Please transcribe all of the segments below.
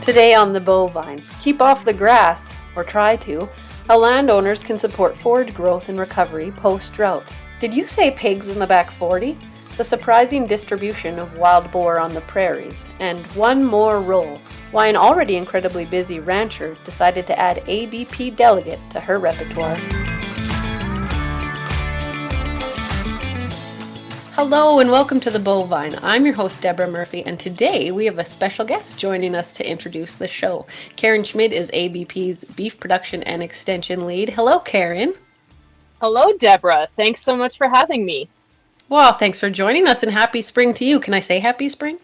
Today on the bovine, keep off the grass, or try to, how landowners can support forage growth and recovery post-drought. Did you say pigs in the back 40? The surprising distribution of wild boar on the prairies, and one more role, why an already incredibly busy rancher decided to add ABP delegate to her repertoire. Hello and welcome to the Bovine. I'm your host Debra Murphy, and today we have a special guest joining us to introduce the show. Karin Schmid is ABP's Beef Production and Extension Lead. Hello, Karin. Hello, Debra. Thanks so much for having me. Well, thanks for joining us, and happy spring to you. Can I say happy spring?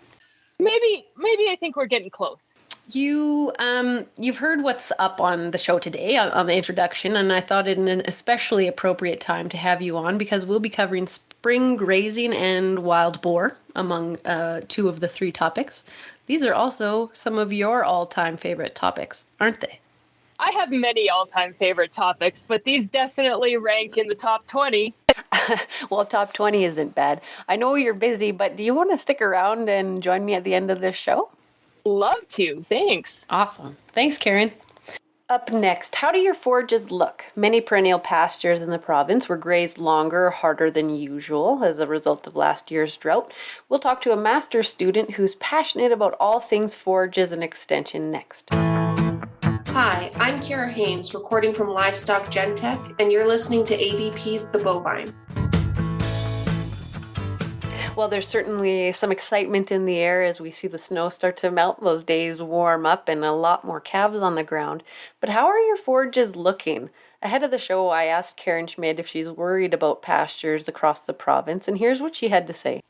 Maybe I think we're getting close. You've heard what's up on the show today on the introduction, and I thought it an especially appropriate time to have you on because we'll be covering spring grazing and wild boar among two of the three topics. These are also some of your all-time favorite topics, aren't they? I have many all-time favorite topics, but these definitely rank in the top 20. Well, top 20 isn't bad. I know you're busy, but do you want to stick around and join me at the end of this show? Love to. Thanks. Awesome. Thanks, Karin. Up next, how do your forages look? Many perennial pastures in the province were grazed longer or harder than usual as a result of last year's drought. We'll talk to a master's student who's passionate about all things forages and extension next. Hi, I'm Kara Hames, recording from Livestock Gentech, and you're listening to ABP's The Bovine. Well, there's certainly some excitement in the air as we see the snow start to melt, those days warm up, and a lot more calves on the ground. But how are your forages looking? Ahead of the show, I asked Karin Schmid if she's worried about pastures across the province, and here's what she had to say.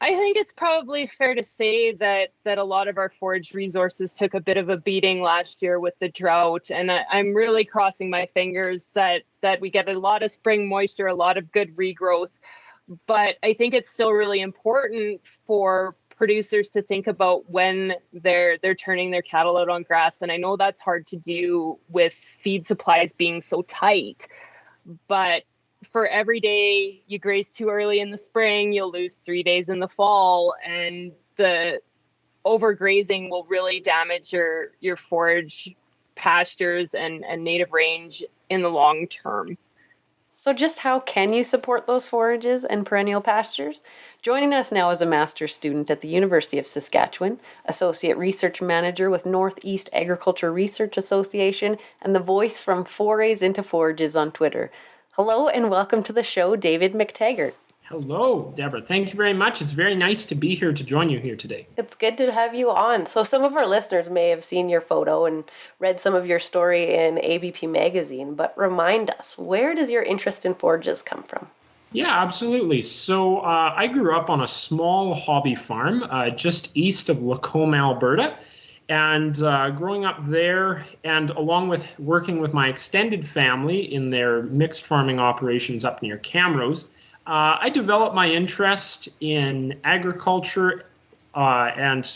I think it's probably fair to say that a lot of our forage resources took a bit of a beating last year with the drought, and I'm really crossing my fingers that we get a lot of spring moisture, a lot of good regrowth. But I think it's still really important for producers to think about when they're turning their cattle out on grass. And I know that's hard to do with feed supplies being so tight. But for every day you graze too early in the spring, you'll lose 3 days in the fall. And the overgrazing will really damage your forage pastures and native range in the long term. So just how can you support those forages and perennial pastures? Joining us now is a master's student at the University of Saskatchewan, Associate Research Manager with Northeast Agriculture Research Association, and the voice from Forays into Forages on Twitter. Hello and welcome to the show, David MacTaggart. Hello, Deborah. Thank you very much. It's very nice to be here to join you here today. It's good to have you on. So some of our listeners may have seen your photo and read some of your story in ABP magazine, but remind us, where does your interest in forages come from? Yeah, absolutely. So I grew up on a small hobby farm just east of Lacombe, Alberta. And growing up there, and along with working with my extended family in their mixed farming operations up near Camrose, I developed my interest in agriculture and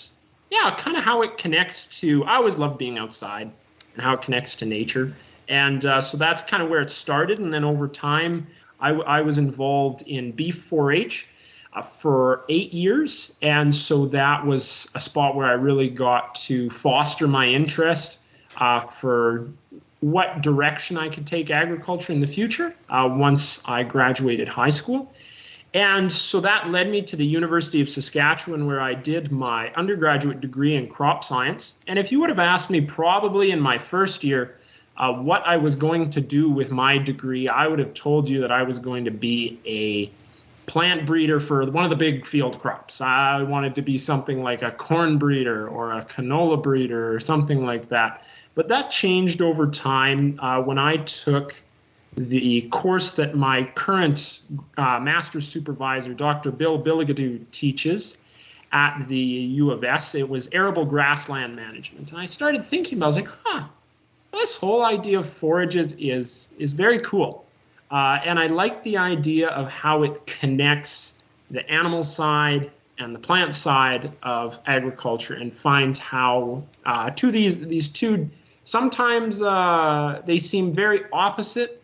kind of how it connects to, I always loved being outside and how it connects to nature. And so that's kind of where it started. And then over time, I was involved in beef 4-H for 8 years. And so that was a spot where I really got to foster my interest for what direction I could take agriculture in the future once I graduated high school. And so that led me to the University of Saskatchewan, where I did my undergraduate degree in crop science. And if you would have asked me probably in my first year what I was going to do with my degree, I would have told you that I was going to be a plant breeder for one of the big field crops. I wanted to be something like a corn breeder or a canola breeder or something like that. But that changed over time when I took the course that my current master's supervisor, Dr. Bill Billigadoo, teaches at the U of S. It was arable grassland management. And I started thinking about it. I was like, this whole idea of forages is very cool. And I like the idea of how it connects the animal side and the plant side of agriculture and finds how these two, sometimes they seem very opposite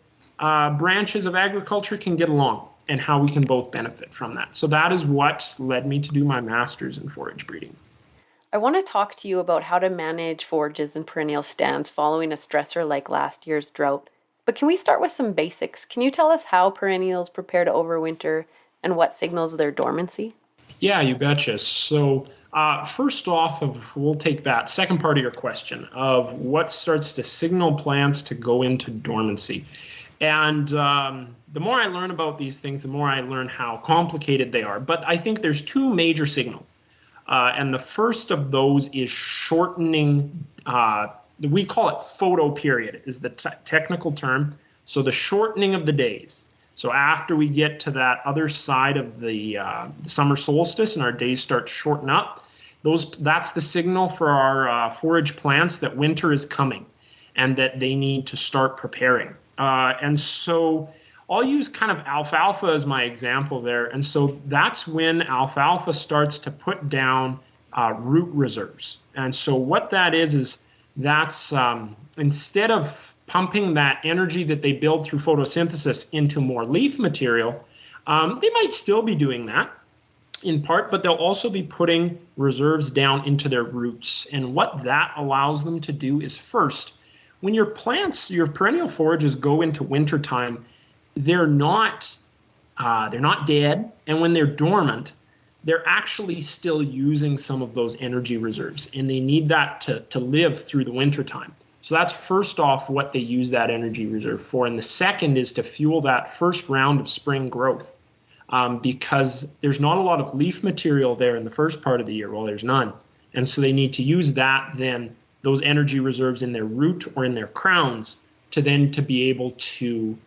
branches of agriculture can get along and how we can both benefit from that. So that is what led me to do my master's in forage breeding. I want to talk to you about how to manage forages and perennial stands following a stressor like last year's drought. But can we start with some basics? Can you tell us how perennials prepare to overwinter and what signals their dormancy? Yeah, you betcha. So first off, we'll take that second part of your question of what starts to signal plants to go into dormancy. And the more I learn about these things, the more I learn how complicated they are. But I think there's two major signals. And the first of those is shortening, we call it photoperiod is the technical term. So the shortening of the days. So after we get to that other side of the summer solstice and our days start to shorten up, that's the signal for our forage plants that winter is coming and that they need to start preparing. And so I'll use kind of alfalfa as my example there. And so that's when alfalfa starts to put down root reserves. And so what that is that's instead of pumping that energy that they build through photosynthesis into more leaf material, they might still be doing that in part, but they'll also be putting reserves down into their roots. And what that allows them to do is first, when your plants, your perennial forages go into wintertime, they're not dead. And when they're dormant, they're actually still using some of those energy reserves. And they need that to live through the wintertime. So that's first off what they use that energy reserve for. And the second is to fuel that first round of spring growth because there's not a lot of leaf material there in the first part of the year. Well, there's none. And so they need to use that then, those energy reserves in their root or in their crowns to be able to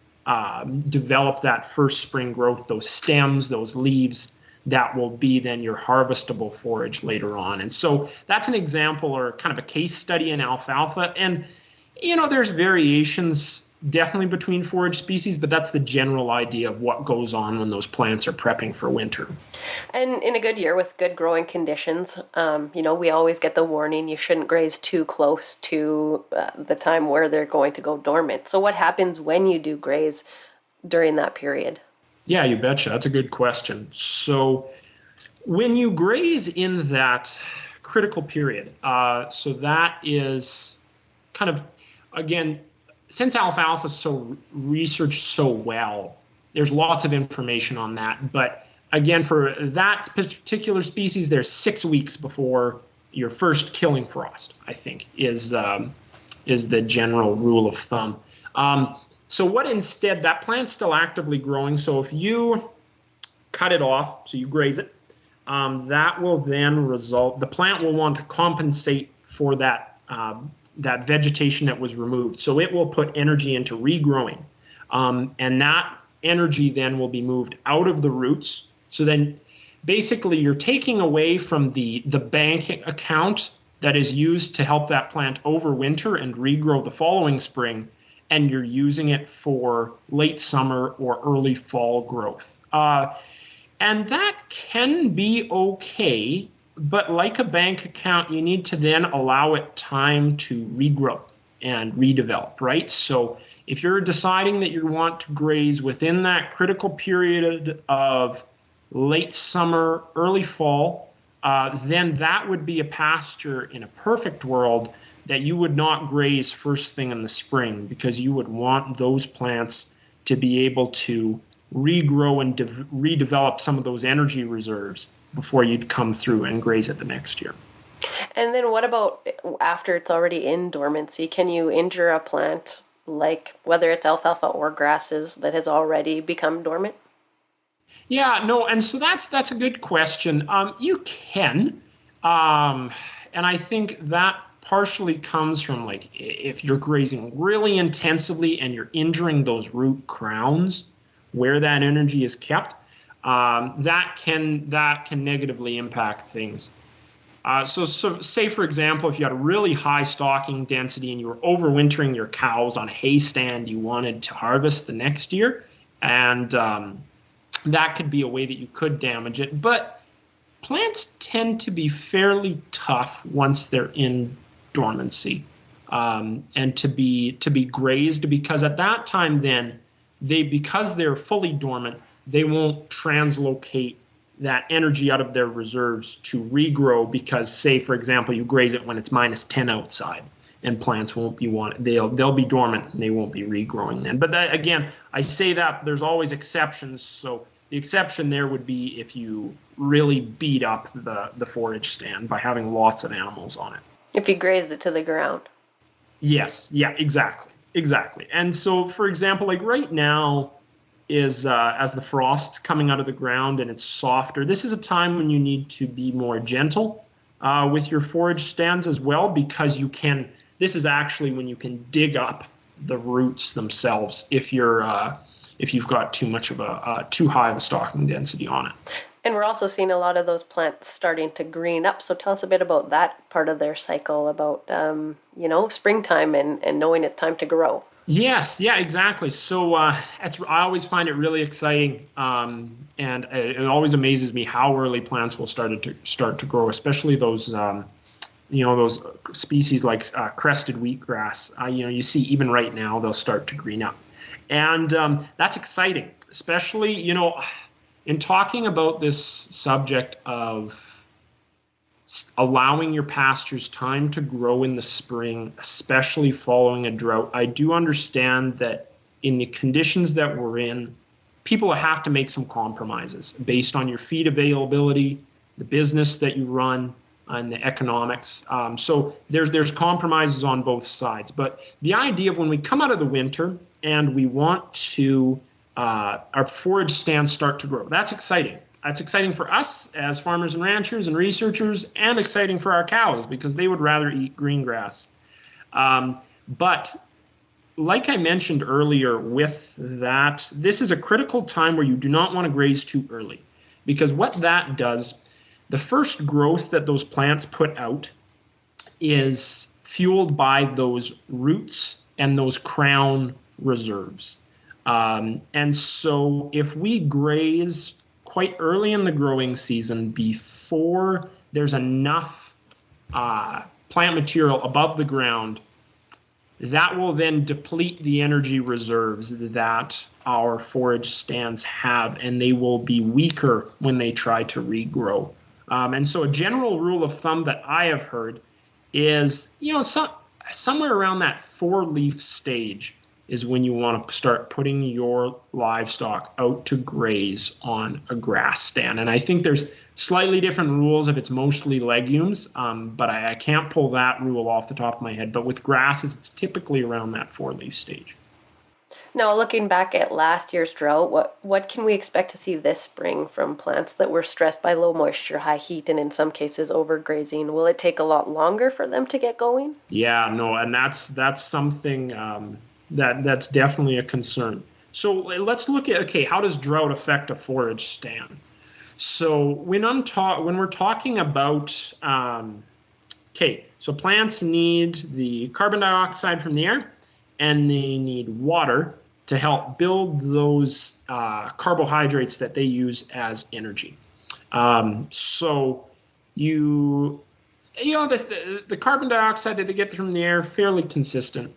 develop that first spring growth, those stems, those leaves, that will be then your harvestable forage later on. And so that's an example or kind of a case study in alfalfa. And, there's variations definitely between forage species, but that's the general idea of what goes on when those plants are prepping for winter. And in a good year with good growing conditions, we always get the warning you shouldn't graze too close to the time where they're going to go dormant. So what happens when you do graze during that period? Yeah, you betcha. That's a good question. So when you graze in that critical period, so that is kind of, again, since alfalfa is so researched so well, there's lots of information on that. But again, for that particular species, there's 6 weeks before your first killing frost, I think, is the general rule of thumb. So what instead, that plant's still actively growing. So if you cut it off, so you graze it, that will then result, the plant will want to compensate for that vegetation that was removed. So it will put energy into regrowing. And that energy then will be moved out of the roots. So then basically you're taking away from the bank account that is used to help that plant overwinter and regrow the following spring, and you're using it for late summer or early fall growth. And that can be okay, but like a bank account, you need to then allow it time to regrow and redevelop, right? So if you're deciding that you want to graze within that critical period of late summer, early fall, then that would be a pasture in a perfect world that you would not graze first thing in the spring, because you would want those plants to be able to regrow and redevelop some of those energy reserves before you'd come through and graze it the next year. And then what about after it's already in dormancy? Can you injure a plant, like whether it's alfalfa or grasses, that has already become dormant? Yeah, no, and so that's a good question. You can, and I think that partially comes from, like, if you're grazing really intensively and you're injuring those root crowns where that energy is kept, that can negatively impact things. So say, for example, if you had a really high stocking density and you were overwintering your cows on a hay stand you wanted to harvest the next year, and that could be a way that you could damage it. But plants tend to be fairly tough once they're in dormancy, and to be grazed, because at that time then because they're fully dormant, they won't translocate that energy out of their reserves to regrow because, say, for example, you graze it when it's -10 outside and plants won't be they'll be dormant and they won't be regrowing then. But that, again, I say that there's always exceptions. So the exception there would be if you really beat up the forage stand by having lots of animals on it. If you grazed it to the ground. Yes, yeah, exactly. And so, for example, like right now is as the frost's coming out of the ground and it's softer, this is a time when you need to be more gentle with your forage stands as well, because this is actually when you can dig up the roots themselves if you've got too high of a stalking density on it. And we're also seeing a lot of those plants starting to green up. So tell us a bit about that part of their cycle, about springtime and knowing it's time to grow. Yes, yeah, exactly. So I always find it really exciting, and it always amazes me how early plants will start to grow, especially those those species like crested wheatgrass. You see even right now they'll start to green up, and that's exciting, especially in talking about this subject of allowing your pastures time to grow in the spring, especially following a drought. I do understand that in the conditions that we're in, people have to make some compromises based on your feed availability, the business that you run, and the economics. So there's compromises on both sides. But the idea of when we come out of the winter and we want to our forage stands start to grow, that's exciting. That's exciting for us as farmers and ranchers and researchers, and exciting for our cows because they would rather eat green grass. But like I mentioned earlier with that, this is a critical time where you do not want to graze too early, because what that does, the first growth that those plants put out is fueled by those roots and those crown reserves. And so if we graze quite early in the growing season, before there's enough plant material above the ground, that will then deplete the energy reserves that our forage stands have, and they will be weaker when they try to regrow. And so a general rule of thumb that I have heard is, somewhere around that 4-leaf stage is when you want to start putting your livestock out to graze on a grass stand. And I think there's slightly different rules if it's mostly legumes, but I can't pull that rule off the top of my head. But with grasses, it's typically around that 4-leaf stage. Now, looking back at last year's drought, what can we expect to see this spring from plants that were stressed by low moisture, high heat, and in some cases overgrazing? Will it take a lot longer for them to get going? Yeah, no, and that's something that's definitely a concern. So let's look at, how does drought affect a forage stand? So when we're talking about, so plants need the carbon dioxide from the air, and they need water to help build those carbohydrates that they use as energy. So the carbon dioxide that they get from the air, fairly consistent.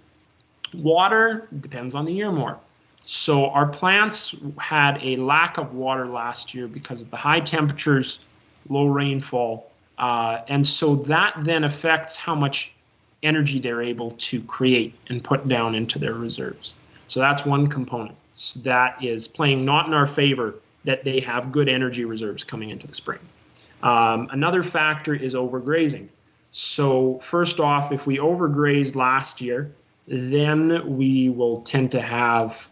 Water depends on the year more. So our plants had a lack of water last year because of the high temperatures, low rainfall, and so that then affects how much energy they're able to create and put down into their reserves. So that's one component that is playing not in our favor, that they have good energy reserves coming into the spring. Another factor is overgrazing. So first off, if we overgrazed last year, then we will tend to have,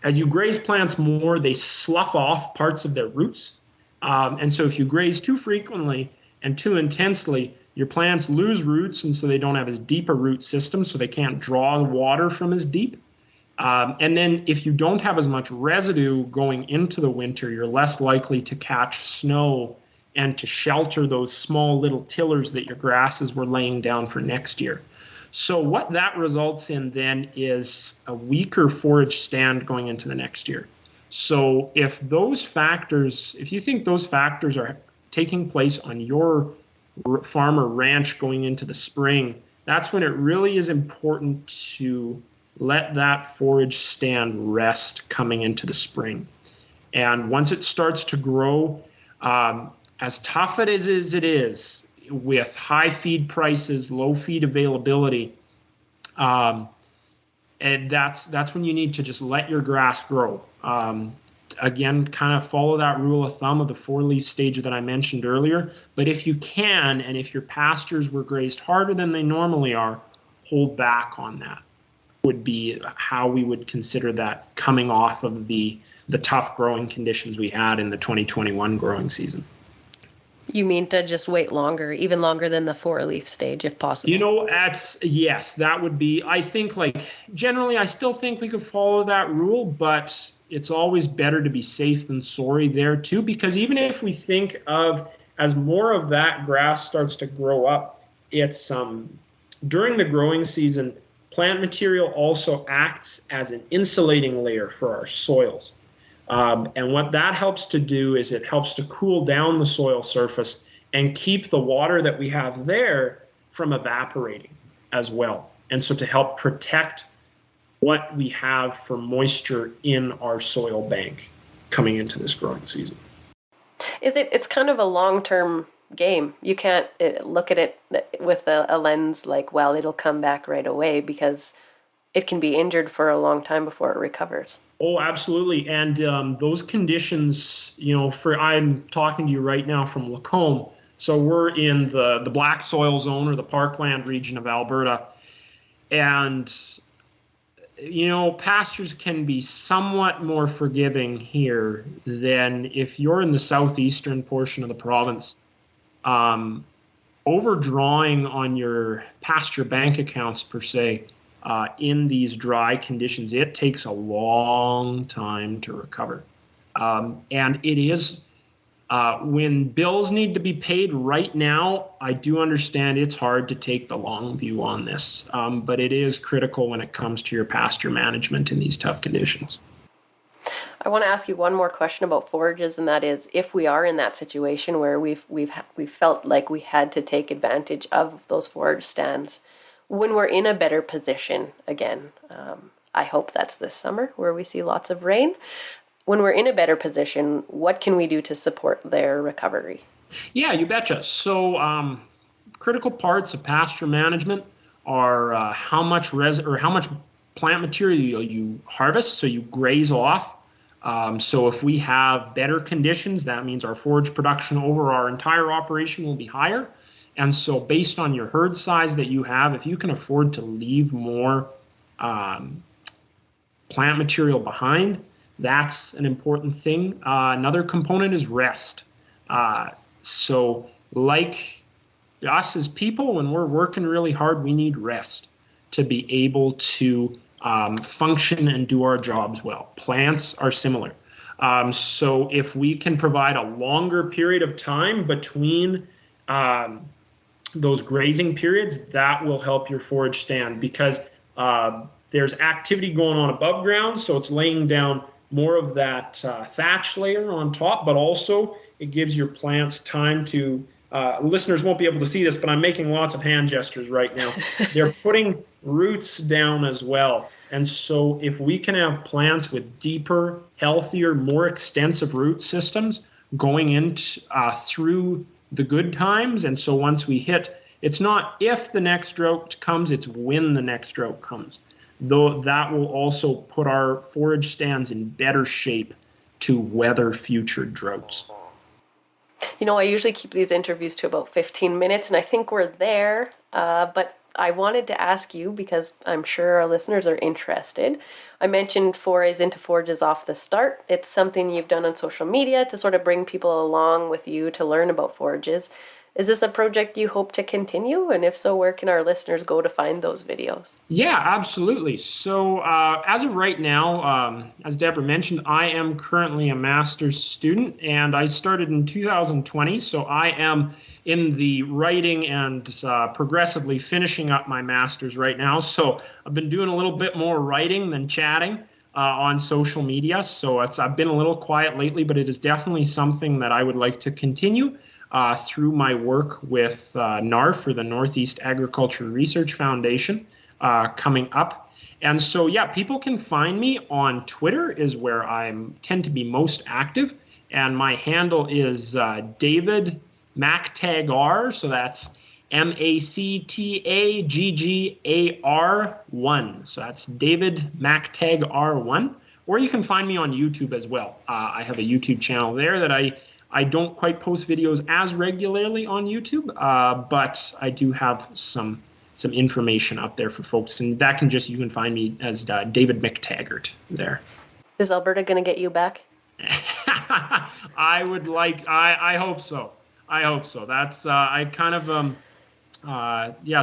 as you graze plants more, they slough off parts of their roots. And so if you graze too frequently and too intensely, your plants lose roots, and so they don't have as deep a root system, so they can't draw water from as deep. And then if you don't have as much residue going into the winter, you're less likely to catch snow and to shelter those small little tillers that your grasses were laying down for next year. So what that results in then is a weaker forage stand going into the next year. So if you think those factors are taking place on your farm or ranch going into the spring, that's when it really is important to let that forage stand rest coming into the spring. And once it starts to grow, As tough it is as it is, with high feed prices, low feed availability, and that's when you need to just let your grass grow. Again, kind of follow that rule of thumb of the 4-leaf stage that I mentioned earlier. But if you can, and if your pastures were grazed harder than they normally are, hold back on that. Would be how we would consider that coming off of the tough growing conditions we had in the 2021 growing season. You mean to just wait longer, even longer than the 4-leaf stage, if possible? Yes, that would be, I think, generally, I still think we could follow that rule, but it's always better to be safe than sorry there too, because even if we think of, as more of that grass starts to grow up, it's during the growing season, plant material also acts as an insulating layer for our soils. And what that helps to do is it helps to cool down the soil surface and keep the water that we have there from evaporating as well. And so to help protect what we have for moisture in our soil bank coming into this growing season. It's kind of a long-term game. You can't look at it with a lens like, well, it'll come back right away, because it can be injured for a long time before it recovers. Oh, absolutely. And those conditions, I'm talking to you right now from Lacombe. So we're in the black soil zone, or the parkland region of Alberta. And, pastures can be somewhat more forgiving here than if you're in the southeastern portion of the province. Overdrawing on your pasture bank accounts, per se, in these dry conditions, it takes a long time to recover. And it is, when bills need to be paid right now, I do understand it's hard to take the long view on this, but it is critical when it comes to your pasture management in these tough conditions. I want to ask you one more question about forages, and that is, if we are in that situation where we've felt like we had to take advantage of those forage stands, when we're in a better position again, I hope that's this summer where we see lots of rain. When we're in a better position, what can we do to support their recovery? Yeah, you betcha. So critical parts of pasture management are how much plant material you harvest, so you graze off. So if we have better conditions, that means our forage production over our entire operation will be higher. And so based on your herd size that you have, if you can afford to leave more plant material behind, that's an important thing. Another component is rest. So like us as people, when we're working really hard, we need rest to be able to function and do our jobs well. Plants are similar. So if we can provide a longer period of time between those grazing periods, that will help your forage stand, because there's activity going on above ground, so it's laying down more of that thatch layer on top, but also it gives your plants time to, listeners won't be able to see this, but I'm making lots of hand gestures right now. They're putting roots down as well. And so if we can have plants with deeper, healthier, more extensive root systems going into through the good times, and so once we hit, it's not if the next drought comes, it's when the next drought comes. Though that will also put our forage stands in better shape to weather future droughts. I usually keep these interviews to about 15 minutes, and I think we're there, but I wanted to ask you, because I'm sure our listeners are interested. I mentioned Forays into Forages off the start. It's something you've done on social media to sort of bring people along with you to learn about forages. Is this a project you hope to continue? And if so, where can our listeners go to find those videos? Yeah, absolutely. So as of right now, as Debra mentioned, I am currently a master's student, and I started in 2020. So I am in the writing and progressively finishing up my master's right now. So I've been doing a little bit more writing than chatting on social media. So I've been a little quiet lately, but it is definitely something that I would like to continue through my work with NARF, or the Northeast Agriculture Research Foundation, coming up. And so, yeah, people can find me on Twitter, is where I tend to be most active. and my handle is David MacTaggart. So that's MacTaggar1. So that's David MacTaggart1. Or you can find me on YouTube as well. I have a YouTube channel there that I don't quite post videos as regularly on YouTube, but I do have some information up there for folks, and that you can find me as David MacTaggart there. Is Alberta going to get you back? I hope so. I hope so. That's I kind of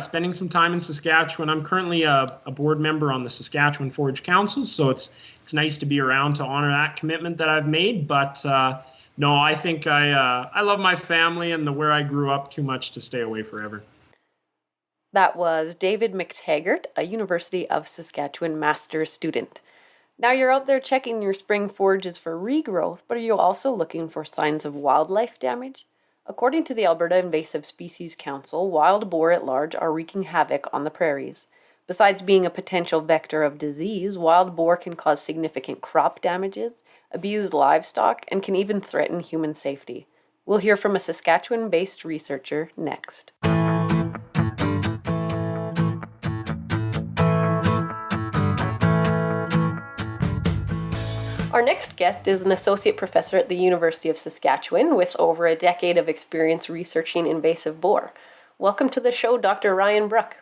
spending some time in Saskatchewan. I'm currently a board member on the Saskatchewan Forage Council, so it's nice to be around to honor that commitment that I've made. But no, I think I love my family and where I grew up too much to stay away forever. That was David MacTaggart, a University of Saskatchewan master's student. Now you're out there checking your spring forages for regrowth, but are you also looking for signs of wildlife damage? According to the Alberta Invasive Species Council, wild boar at large are wreaking havoc on the prairies. Besides being a potential vector of disease, wild boar can cause significant crop damages, abuse livestock, and can even threaten human safety. We'll hear from a Saskatchewan-based researcher next. Our next guest is an associate professor at the University of Saskatchewan with over a decade of experience researching invasive boar. Welcome to the show, Dr. Ryan Brook.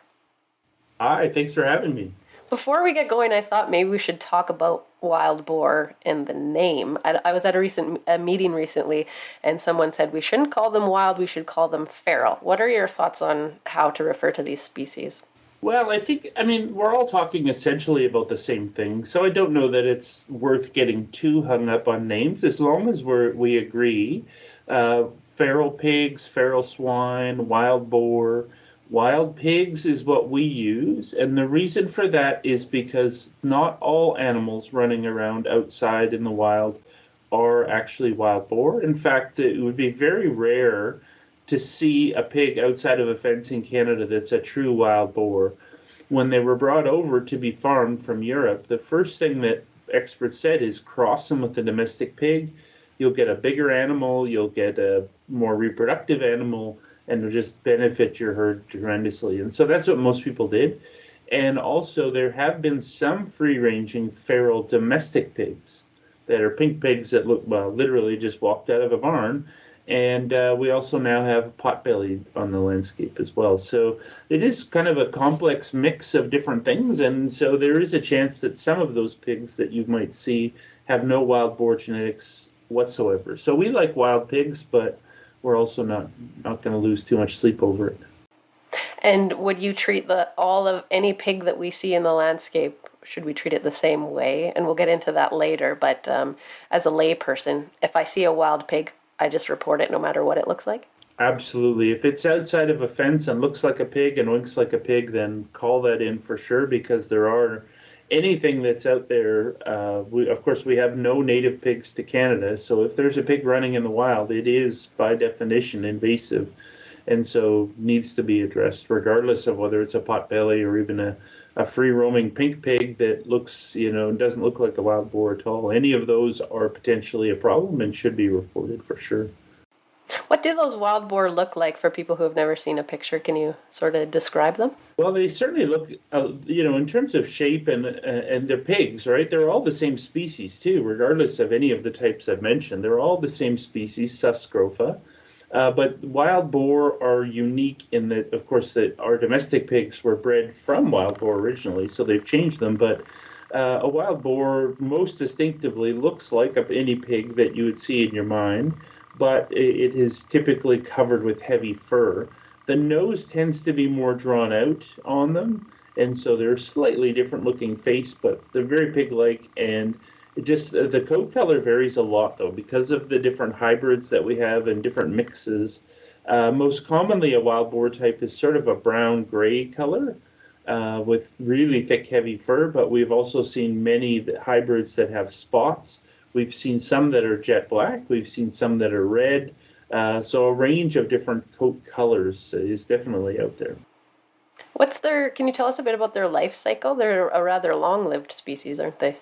Hi, thanks for having me. Before we get going, I thought maybe we should talk about wild boar and the name. I was at a meeting recently, and someone said we shouldn't call them wild, we should call them feral. What are your thoughts on how to refer to these species? Well, we're all talking essentially about the same thing, so I don't know that it's worth getting too hung up on names as long as we agree. Feral pigs, feral swine, wild boar, wild pigs is what we use, and the reason for that is because not all animals running around outside in the wild are actually wild boar. In fact, it would be very rare to see a pig outside of a fence in Canada that's a true wild boar. When they were brought over to be farmed from Europe, the first thing that experts said is cross them with a domestic pig. You'll get a bigger animal, you'll get a more reproductive animal, and it'll just benefit your herd tremendously. And so that's what most people did. And also there have been some free-ranging feral domestic pigs that are pink pigs that look, literally just walked out of a barn. And we also now have potbelly on the landscape as well. So it is kind of a complex mix of different things. And so there is a chance that some of those pigs that you might see have no wild boar genetics whatsoever. So we like wild pigs, but we're also not going to lose too much sleep over it. And would you treat all of any pig that we see in the landscape, should we treat it the same way? And we'll get into that later. But as a lay person, if I see a wild pig, I just report it no matter what it looks like? Absolutely. If it's outside of a fence and looks like a pig and winks like a pig, then call that in for sure, because there are anything that's out there. Of course, we have no native pigs to Canada. So if there's a pig running in the wild, it is by definition invasive, and so needs to be addressed, regardless of whether it's a potbelly or even a free-roaming pink pig that looks, doesn't look like a wild boar at all. Any of those are potentially a problem and should be reported for sure. What do those wild boar look like for people who have never seen a picture? Can you sort of describe them? Well, they certainly look, in terms of shape and they're pigs, right? They're all the same species too, regardless of any of the types I've mentioned. They're all the same species, Suscrofa. But wild boar are unique in that, of course, that our domestic pigs were bred from wild boar originally, so they've changed them. But a wild boar most distinctively looks like any pig that you would see in your mind, but it is typically covered with heavy fur. The nose tends to be more drawn out on them, and so they're slightly different looking face, but they're very pig-like, and the coat color varies a lot, though, because of the different hybrids that we have and different mixes. Most commonly, a wild boar type is sort of a brown-gray color with really thick, heavy fur, but we've also seen many hybrids that have spots. We've seen some that are jet black. We've seen some that are red. So a range of different coat colors is definitely out there. Can you tell us a bit about their life cycle? They're a rather long-lived species, aren't they?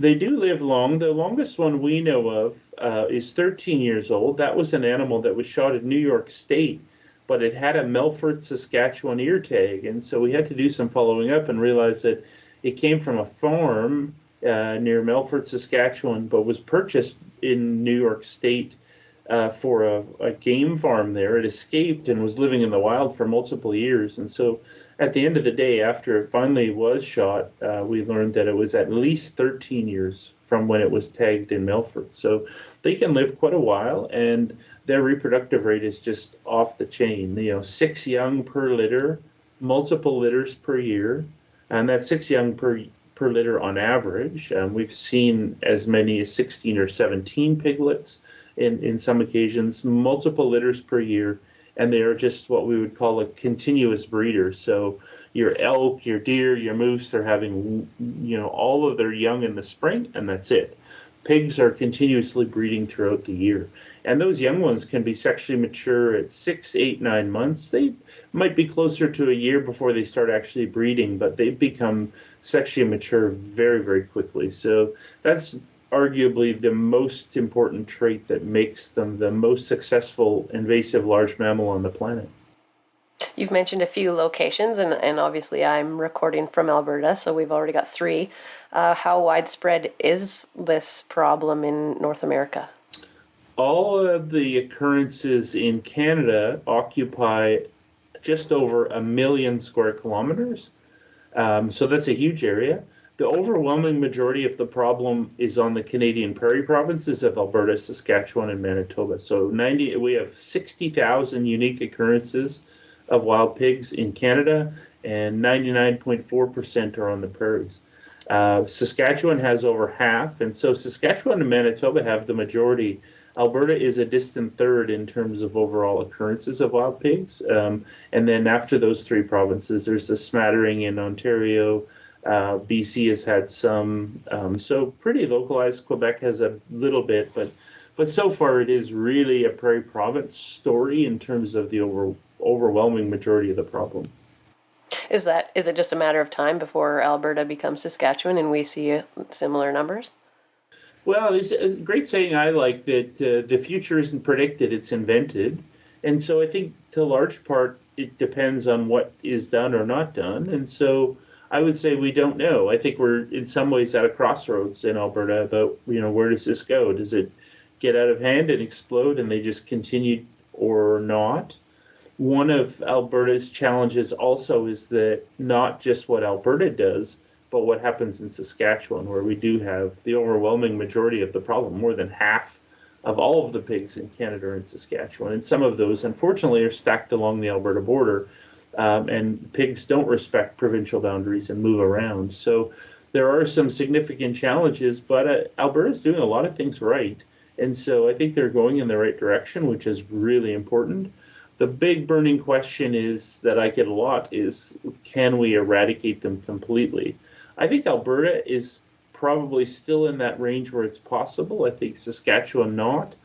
They do live long. The longest one we know of is 13 years old. That was an animal that was shot in New York State, but it had a Melfort, Saskatchewan ear tag. And so we had to do some following up and realize that it came from a farm near Melfort, Saskatchewan, but was purchased in New York State for a game farm there. It escaped and was living in the wild for multiple years. And so at the end of the day, after it finally was shot, we learned that it was at least 13 years from when it was tagged in Melfort. So they can live quite a while, and their reproductive rate is just off the chain. 6 young per litter, multiple litters per year, and that's 6 young per litter on average. We've seen as many as 16 or 17 piglets in some occasions, multiple litters per year, and they are just what we would call a continuous breeder. So your elk, your deer, your moose, they're having all of their young in the spring, and that's it. Pigs are continuously breeding throughout the year, and those young ones can be sexually mature at 6, 8, 9 months. They might be closer to a year before they start actually breeding, but they become sexually mature very, very quickly. So that's arguably the most important trait that makes them the most successful invasive large mammal on the planet. You've mentioned a few locations, and obviously I'm recording from Alberta, so we've already got 3. How widespread is this problem in North America? All of the occurrences in Canada occupy just over 1 million square kilometers. So that's a huge area. The overwhelming majority of the problem is on the Canadian prairie provinces of Alberta, Saskatchewan, and Manitoba. So we have 60,000 unique occurrences of wild pigs in Canada, and 99.4% are on the prairies. Saskatchewan has over half, and so Saskatchewan and Manitoba have the majority. Alberta is a distant third in terms of overall occurrences of wild pigs. And then after those 3 provinces, there's a smattering in Ontario. BC has had some, so pretty localized. Quebec has a little bit, but so far it is really a prairie province story in terms of the overwhelming majority of the problem. Is it just a matter of time before Alberta becomes Saskatchewan and we see similar numbers? Well, it's a great saying I like that the future isn't predicted, it's invented. And so I think to a large part it depends on what is done or not done. And so I would say we don't know. I think we're in some ways at a crossroads in Alberta about, where does this go? Does it get out of hand and explode and they just continue or not? One of Alberta's challenges also is that not just what Alberta does, but what happens in Saskatchewan, where we do have the overwhelming majority of the problem. More than half of all of the pigs in Canada are in Saskatchewan. And some of those, unfortunately, are stacked along the Alberta border. And pigs don't respect provincial boundaries and move around. So there are some significant challenges, but Alberta's doing a lot of things right. And so I think they're going in the right direction, which is really important. The big burning question is that I get a lot is, can we eradicate them completely? I think Alberta is probably still in that range where it's possible. I think Saskatchewan not.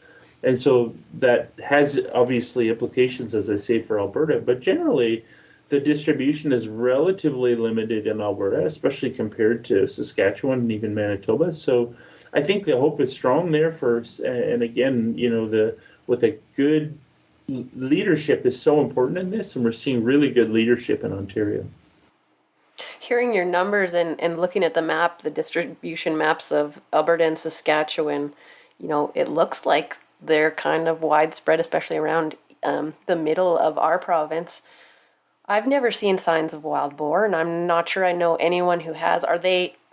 And so that has obviously implications, as I say, for Alberta. But generally, the distribution is relatively limited in Alberta, especially compared to Saskatchewan and even Manitoba. So I think the hope is strong there and again, with a good leadership is so important in this, and we're seeing really good leadership in Ontario. Hearing your numbers and looking at the map, the distribution maps of Alberta and Saskatchewan, it looks like they're kind of widespread, especially around the middle of our province. I've never seen signs of wild boar, and I'm not sure I know anyone who has.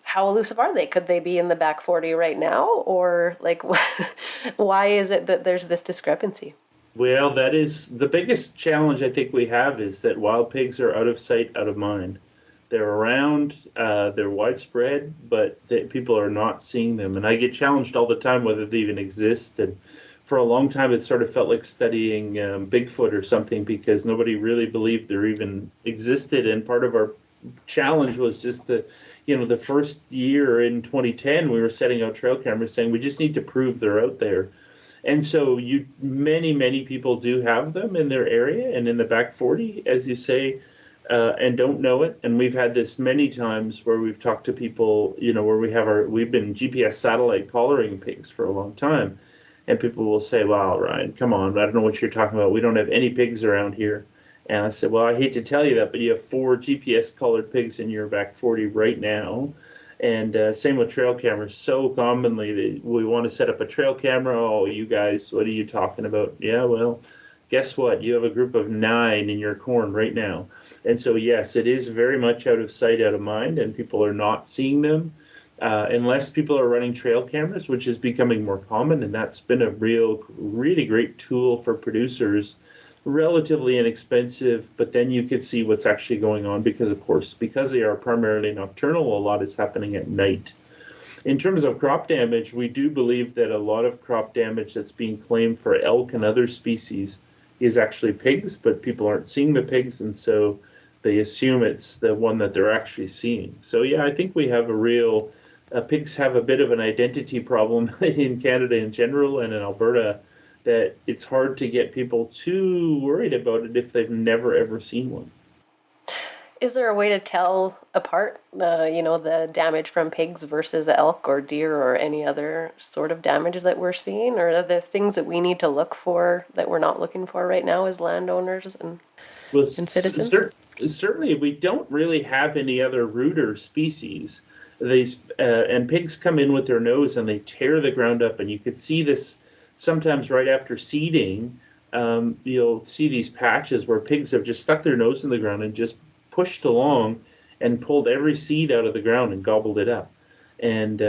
How elusive are they? Could they be in the back 40 right now? Or why is it that there's this discrepancy? Well, that is the biggest challenge I think we have, is that wild pigs are out of sight, out of mind. They're around, they're widespread, but people are not seeing them. And I get challenged all the time whether they even exist. And for a long time, it sort of felt like studying Bigfoot or something, because nobody really believed there even existed. And part of our challenge was just the first year in 2010, we were setting out trail cameras saying we just need to prove they're out there. And so many people do have them in their area and in the back 40, as you say. and don't know it. And we've had this many times where we've talked to people, where we've been GPS satellite collaring pigs for a long time. And people will say, wow, Ryan, come on, I don't know what you're talking about. We don't have any pigs around here. And I said, well, I hate to tell you that, but you have 4 GPS collared pigs in your back 40 right now. And same with trail cameras. So commonly, we want to set up a trail camera. Oh, you guys, what are you talking about? Yeah, well, guess what? You have a group of 9 in your corn right now. And so, yes, it is very much out of sight, out of mind, and people are not seeing them. Unless people are running trail cameras, which is becoming more common, and that's been a really great tool for producers, relatively inexpensive, but then you could see what's actually going on because, of course, because they are primarily nocturnal, a lot is happening at night. In terms of crop damage, we do believe that a lot of crop damage that's being claimed for elk and other species is actually pigs, but people aren't seeing the pigs, and so they assume it's the one that they're actually seeing. So, yeah, I think we have pigs have a bit of an identity problem in Canada in general and in Alberta, that it's hard to get people too worried about it if they've never ever seen one. Is there a way to tell apart, the damage from pigs versus elk or deer or any other sort of damage that we're seeing? Or are there things that we need to look for that we're not looking for right now as landowners and citizens? Certainly, we don't really have any other rooter species. And pigs come in with their nose and they tear the ground up, and you could see this sometimes right after seeding. You'll see these patches where pigs have just stuck their nose in the ground and just pushed along and pulled every seed out of the ground and gobbled it up. And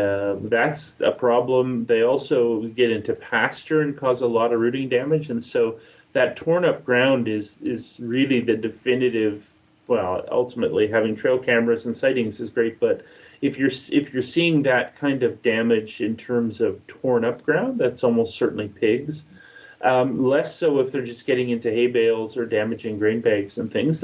that's a problem. They also get into pasture and cause a lot of rooting damage. And so that torn up ground is really the definitive. Well, ultimately, having trail cameras and sightings is great, but if you're seeing that kind of damage in terms of torn up ground, that's almost certainly pigs. Less so if they're just getting into hay bales or damaging grain bags and things.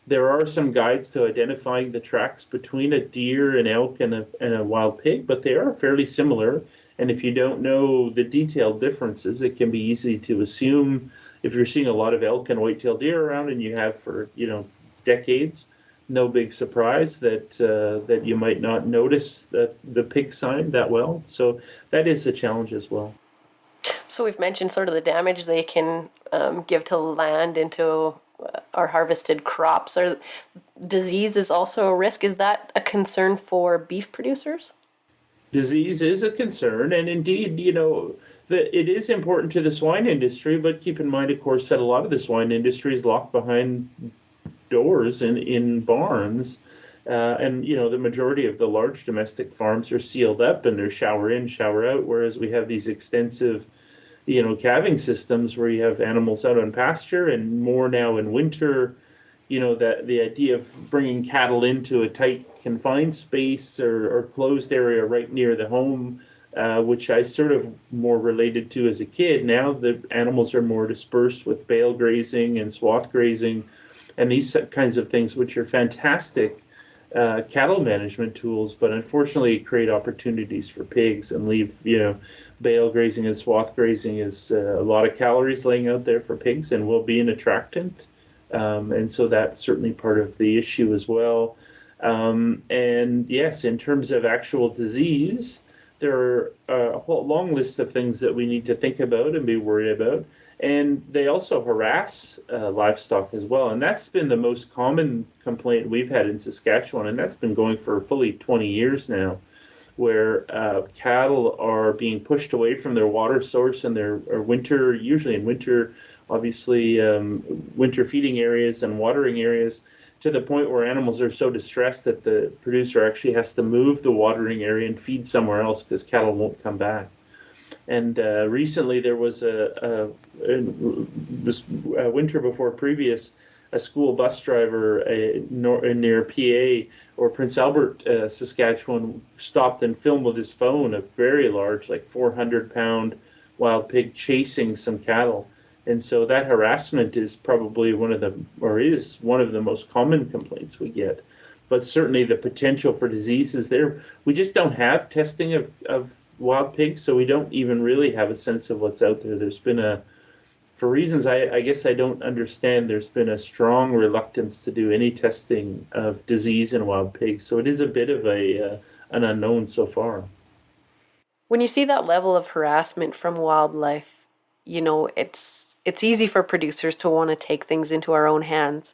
There are some guides to identifying the tracks between a deer, an elk, and a wild pig, but they are fairly similar. And if you don't know the detailed differences, it can be easy to assume. If you're seeing a lot of elk and white-tailed deer around, and you have for decades, no big surprise that you might not notice the pig sign that well. So that is a challenge as well. So we've mentioned sort of the damage they can give to land, into our harvested crops. Are disease is also a risk? Is that a concern for beef producers? Disease is a concern, and indeed, it is important to the swine industry, but keep in mind, of course, that a lot of the swine industry is locked behind doors in barns, and the majority of the large domestic farms are sealed up and they're shower in, shower out, whereas we have these extensive calving systems where you have animals out on pasture, and more now in winter, that the idea of bringing cattle into a tight confined space or closed area right near the home, which I sort of more related to as a kid. Now the animals are more dispersed with bale grazing and swath grazing and these kinds of things, which are fantastic cattle management tools, but unfortunately create opportunities for pigs and leave, bale grazing and swath grazing is a lot of calories laying out there for pigs and will be an attractant. And so that's certainly part of the issue as well. And yes, in terms of actual disease, there are a whole long list of things that we need to think about and be worried about. And they also harass livestock as well. And that's been the most common complaint we've had in Saskatchewan, and that's been going for fully 20 years now, where cattle are being pushed away from their water source and their winter, usually in winter, obviously winter feeding areas and watering areas, to the point where animals are so distressed that the producer actually has to move the watering area and feed somewhere else because cattle won't come back. And recently there was this winter before previous, a school bus driver near PA or Prince Albert, Saskatchewan, stopped and filmed with his phone a very large, like 400-pound wild pig chasing some cattle. And so that harassment is probably one of the most common complaints we get. But certainly the potential for disease is there. We just don't have testing of wild pigs, so we don't even really have a sense of what's out there. There's been for reasons I guess I don't understand, there's been a strong reluctance to do any testing of disease in wild pigs. So it is a bit of an unknown so far. When you see that level of harassment from wildlife, it's easy for producers to want to take things into our own hands.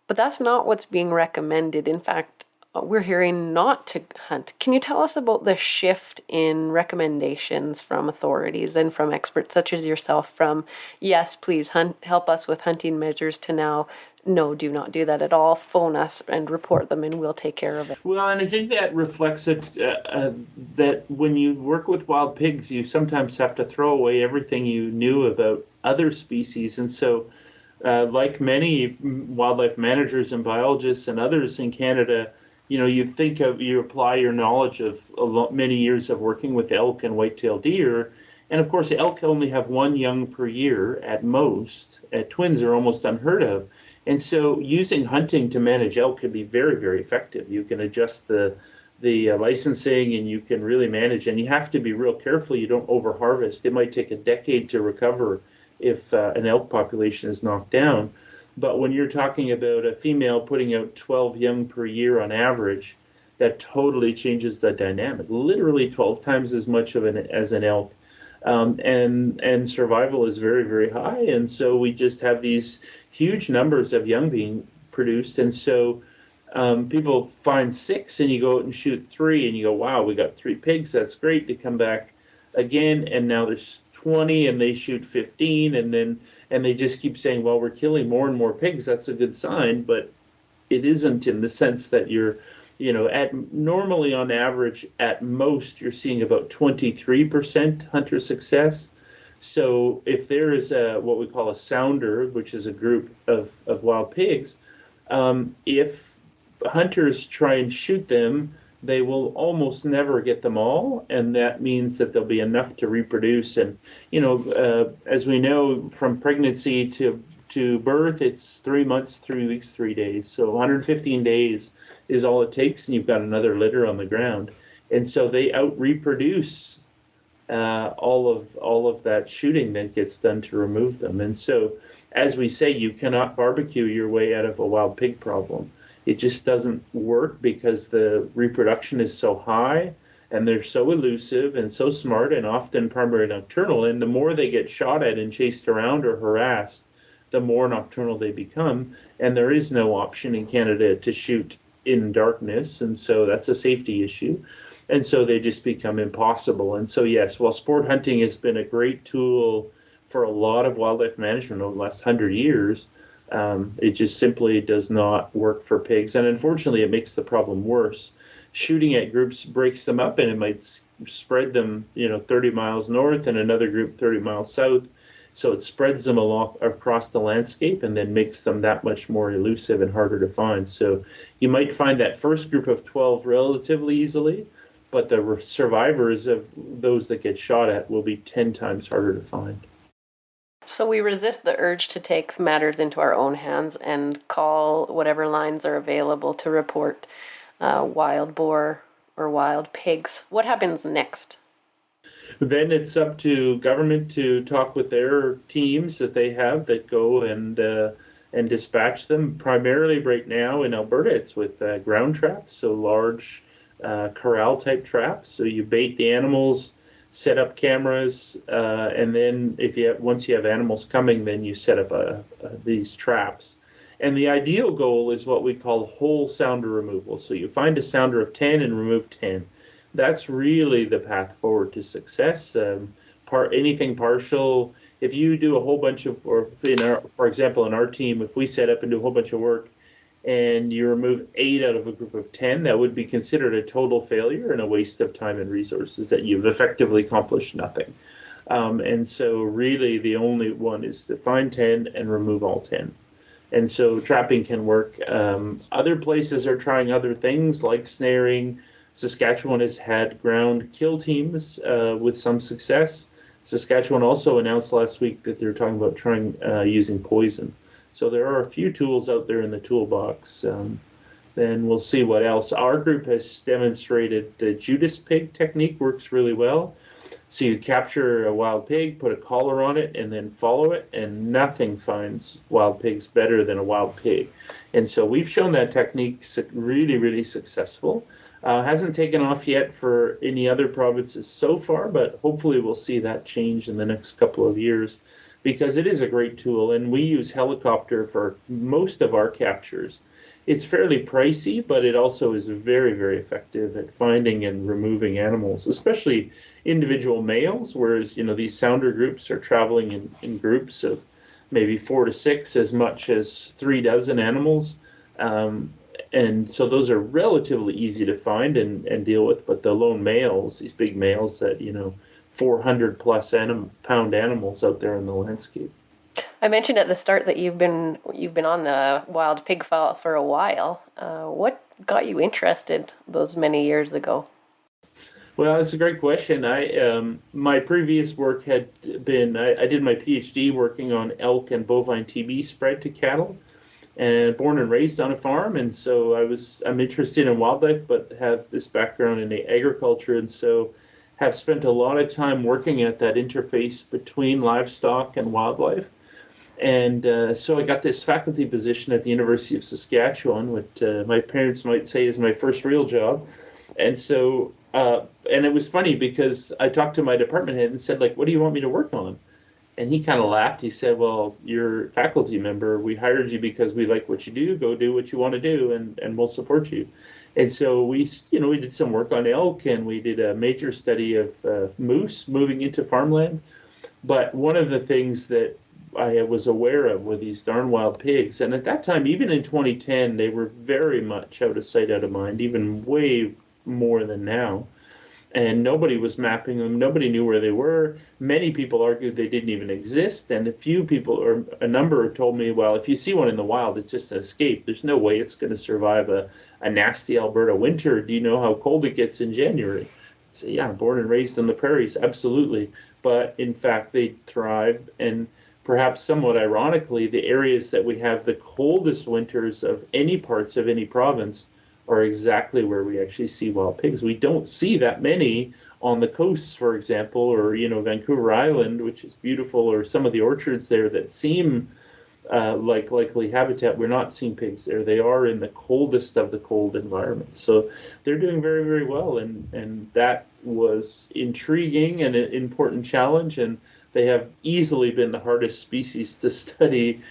But that's not what's being recommended. In fact, we're hearing not to hunt. Can you tell us about the shift in recommendations from authorities and from experts such as yourself, from yes, please help us with hunting measures, to now, no, do not do that at all, phone us and report them and we'll take care of it? Well, and I think that reflects that when you work with wild pigs, you sometimes have to throw away everything you knew about other species. And so like many wildlife managers and biologists and others in Canada, you apply your knowledge of many years of working with elk and white-tailed deer. And of course, elk only have one young per year at most. Twins are almost unheard of. And so using hunting to manage elk can be very, very effective. You can adjust the licensing, and you can really manage. And you have to be real careful you don't over-harvest. It might take a decade to recover if an elk population is knocked down. But when you're talking about a female putting out 12 young per year on average, that totally changes the dynamic. Literally 12 times as much as an elk. And survival is very, very high. And so we just have these huge numbers of young being produced. And so people find 6 and you go out and shoot 3 and you go, wow, we got 3 pigs. That's great. To come back again, and now there's 20 and they shoot 15, and they just keep saying, well, we're killing more and more pigs. That's a good sign, but it isn't, in the sense that you're, normally on average, at most, you're seeing about 23% hunter success. So if there is what we call a sounder, which is a group of wild pigs, if hunters try and shoot them, they will almost never get them all, and that means that there'll be enough to reproduce. And as we know, from pregnancy to birth, it's 3 months, 3 weeks, 3 days. So 115 days is all it takes, and you've got another litter on the ground. And so they out-reproduce all of that shooting that gets done to remove them. And so, as we say, you cannot barbecue your way out of a wild pig problem. It just doesn't work because the reproduction is so high, and they're so elusive and so smart, and often primary nocturnal. And the more they get shot at and chased around or harassed, the more nocturnal they become. And there is no option in Canada to shoot in darkness, and so that's a safety issue. And so they just become impossible. And so, yes, while sport hunting has been a great tool for a lot of wildlife management over the last 100 years, it just simply does not work for pigs. And unfortunately, it makes the problem worse. Shooting at groups breaks them up, and it might spread them, 30 miles north and another group 30 miles south. So it spreads them along across the landscape and then makes them that much more elusive and harder to find. So you might find that first group of 12 relatively easily, but the survivors of those that get shot at will be 10 times harder to find. So we resist the urge to take matters into our own hands and call whatever lines are available to report wild boar or wild pigs. What happens next? Then it's up to government to talk with their teams that they have that go and dispatch them. Primarily right now in Alberta, it's with ground traps, so large corral type traps. So you bait the animals, set up cameras, and then once you have animals coming, then you set up these traps. And the ideal goal is what we call whole sounder removal. So you find a sounder of 10 and remove 10. That's really the path forward to success. Anything partial, if you do a whole bunch of, for example, in our team, if we set up and do a whole bunch of work and you remove 8 out of a group of 10, that would be considered a total failure and a waste of time and resources, that you've effectively accomplished nothing. And so really the only one is to find 10 and remove all 10. And so trapping can work. Other places are trying other things like snaring. Saskatchewan has had ground kill teams with some success. Saskatchewan also announced last week that they're talking about trying using poison. So there are a few tools out there in the toolbox. Then we'll see what else. Our group has demonstrated the Judas pig technique works really well. So you capture a wild pig, put a collar on it, and then follow it, and nothing finds wild pigs better than a wild pig. And so we've shown that technique really, really successful. Hasn't taken off yet for any other provinces so far, but hopefully we'll see that change in the next couple of years, because it is a great tool, and we use helicopter for most of our captures. It's fairly pricey, but it also is very, very effective at finding and removing animals, especially individual males, whereas, these sounder groups are traveling in groups of maybe 4 to 6, as much as 3 dozen animals. And so those are relatively easy to find and deal with, but the lone males, these big males that, 400 plus pound animals out there in the landscape. I mentioned at the start that you've been on the wild pig file for a while. What got you interested those many years ago? Well, it's a great question. My previous work had been, I did my PhD working on elk and bovine TB spread to cattle, and born and raised on a farm. And so I'm interested in wildlife, but have this background in agriculture. And so have spent a lot of time working at that interface between livestock and wildlife. And so I got this faculty position at the University of Saskatchewan, which my parents might say is my first real job. And so, and it was funny because I talked to my department head and said, what do you want me to work on? And he kind of laughed. He said, well, you're a faculty member. We hired you because we like what you do. Go do what you want to do, and we'll support you. And so we did some work on elk, and we did a major study of moose moving into farmland. But one of the things that I was aware of were these darn wild pigs. And at that time, even in 2010, they were very much out of sight, out of mind, even way more than now. And nobody was mapping them. Nobody knew where they were. Many people argued they didn't even exist. And a number told me, well, if you see one in the wild, it's just an escape. There's no way it's going to survive a nasty Alberta winter. Do you know how cold it gets in January? I say, yeah, I'm born and raised in the prairies, absolutely. But in fact, they thrive. And perhaps somewhat ironically, the areas that we have the coldest winters of any parts of any province are exactly where we actually see wild pigs. We don't see that many on the coasts, for example, or Vancouver Island, which is beautiful, or some of the orchards there that seem like likely habitat. We're not seeing pigs there. They are in the coldest of the cold environments. So they're doing very, very well, and that was intriguing and an important challenge. And they have easily been the hardest species to study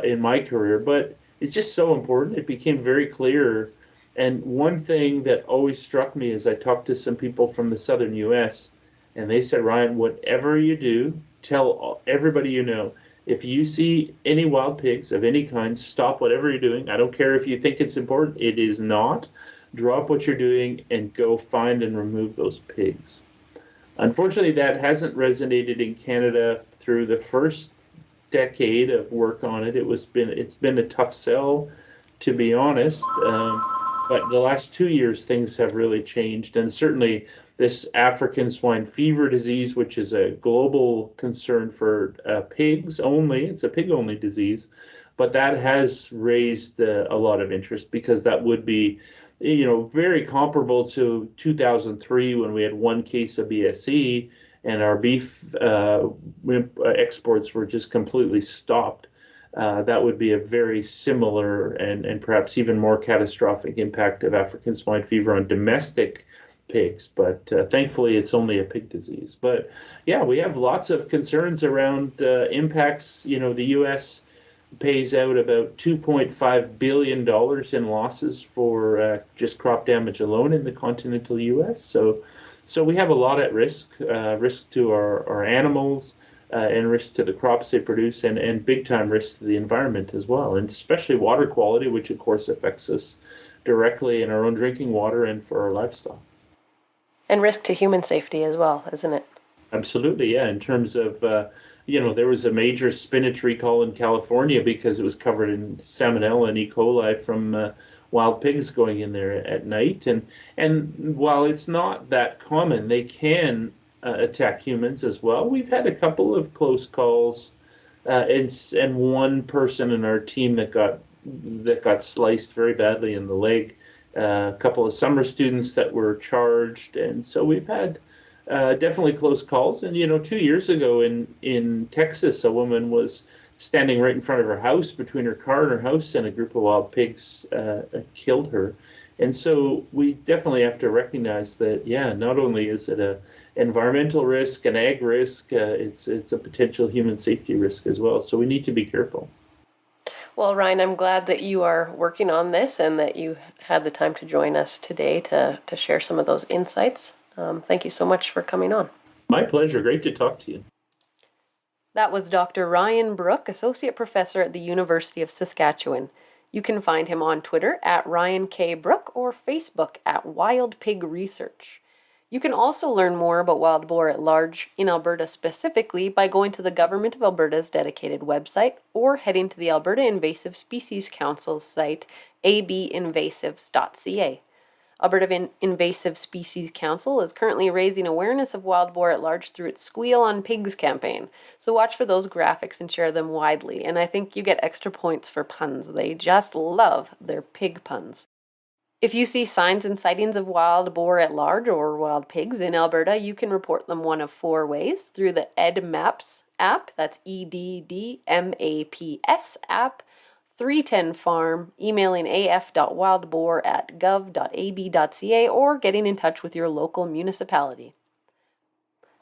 in my career, but it's just so important. It became very clear. And one thing that always struck me is I talked to some people from the southern U.S., and they said, Ryan, whatever you do, tell everybody you know, if you see any wild pigs of any kind, stop whatever you're doing. I don't care if you think it's important. It is not. Drop what you're doing and go find and remove those pigs. Unfortunately, that hasn't resonated in Canada through the first decade of work on it. It's been a tough sell, to be honest. But the last 2 years, things have really changed. And certainly this African swine fever disease, which is a global concern for pigs only, it's a pig-only disease, but that has raised a lot of interest, because that would be, very comparable to 2003 when we had 1 case of BSE and our beef exports were just completely stopped. That would be a very similar and perhaps even more catastrophic impact of African swine fever on domestic pigs. But thankfully, it's only a pig disease. But yeah, we have lots of concerns around impacts. The U.S. pays out about $2.5 billion in losses for just crop damage alone in the continental U.S. So we have a lot at risk, risk to our animals, and risk to the crops they produce, and big time risk to the environment as well, and especially water quality, which of course affects us directly in our own drinking water and for our livestock. And risk to human safety as well, isn't it? Absolutely, yeah. In terms of, there was a major spinach recall in California because it was covered in salmonella and E. coli from wild pigs going in there at night. And while it's not that common, they can attack humans as well. We've had a couple of close calls, and one person in our team that got sliced very badly in the leg. A couple of summer students that were charged, and so we've had definitely close calls. And, 2 years ago in Texas, a woman was standing right in front of her house, between her car and her house, and a group of wild pigs killed her. And so we definitely have to recognize that, not only is it a environmental risk, an ag risk, it's a potential human safety risk as well. So we need to be careful. Well, Ryan, I'm glad that you are working on this and that you had the time to join us today to share some of those insights. Thank you so much for coming on. My pleasure. Great to talk to you. That was Dr. Ryan Brook, Associate Professor at the University of Saskatchewan. You can find him on Twitter at Ryan K. Brook or Facebook at Wild Pig Research. You can also learn more about wild boar at large in Alberta specifically by going to the Government of Alberta's dedicated website or heading to the Alberta Invasive Species Council's site, abinvasives.ca. Alberta Invasive Species Council is currently raising awareness of wild boar at large through its Squeal on Pigs campaign. So watch for those graphics and share them widely. And I think you get extra points for puns. They just love their pig puns. If you see signs and sightings of wild boar at large or wild pigs in Alberta, you can report them one of 4 ways: through the EDMAPS app, that's EDDMAPS app, 310 Farm, emailing af.wildboar@gov.ab.ca, or getting in touch with your local municipality.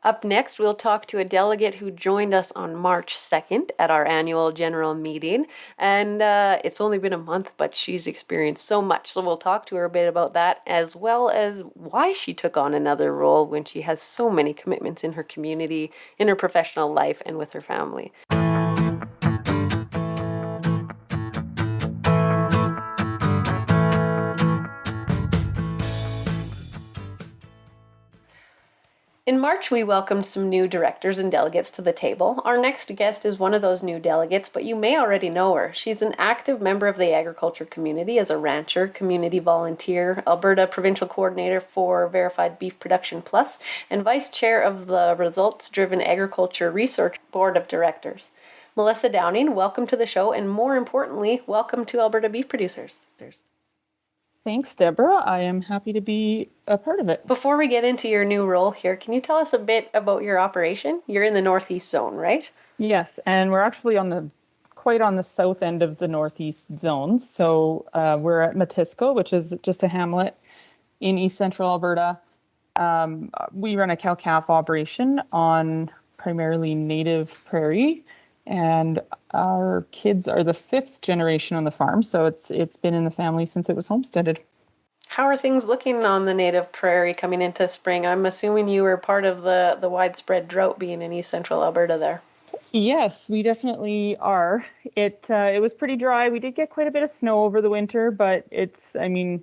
Up next, we'll talk to a delegate who joined us on March 2nd at our annual general meeting. And it's only been a month, but she's experienced so much. So we'll talk to her a bit about that, as well as why she took on another role when she has so many commitments in her community, in her professional life, and with her family. In March, we welcomed some new directors and delegates to the table. Our next guest is one of those new delegates, but you may already know her. She's an active member of the agriculture community as a rancher, community volunteer, Alberta Provincial Coordinator for Verified Beef Production Plus, and Vice Chair of the Results-Driven Agriculture Research Board of Directors. Melissa Downing, welcome to the show, and more importantly, welcome to Alberta Beef Producers. Thanks, Deborah. I am happy to be a part of it. Before we get into your new role here, can you tell us a bit about your operation? You're in the Northeast Zone, right? Yes, and we're actually quite on the south end of the Northeast Zone. So we're at Matisco, which is just a hamlet in East Central Alberta. We run a cow-calf operation on primarily native prairie, and our kids are the 5th generation on the farm, so it's been in the family since it was homesteaded. How are things looking on the native prairie coming into spring? I'm assuming you were part of the widespread drought being in East Central Alberta there. Yes, we definitely are. It was pretty dry. We did get quite a bit of snow over the winter, but I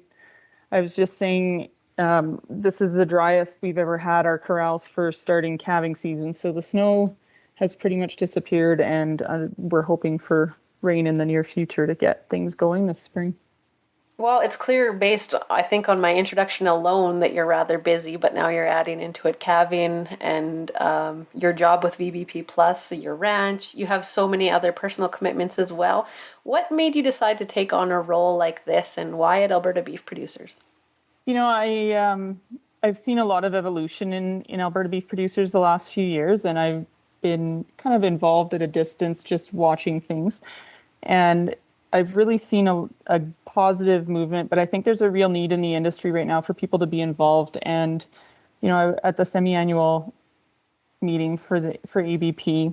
was just saying, this is the driest we've ever had our corrals for starting calving season, so the snow has pretty much disappeared, and we're hoping for rain in the near future to get things going this spring. Well, it's clear based, I think, on my introduction alone that you're rather busy, but now you're adding into it calving and your job with VBP Plus, your ranch. You have so many other personal commitments as well. What made you decide to take on a role like this, and why at Alberta Beef Producers? I've seen a lot of evolution in Alberta Beef Producers the last few years, and I've been kind of involved at a distance just watching things, and I've really seen a positive movement, but I think there's a real need in the industry right now for people to be involved. And at the semi-annual meeting for ABP,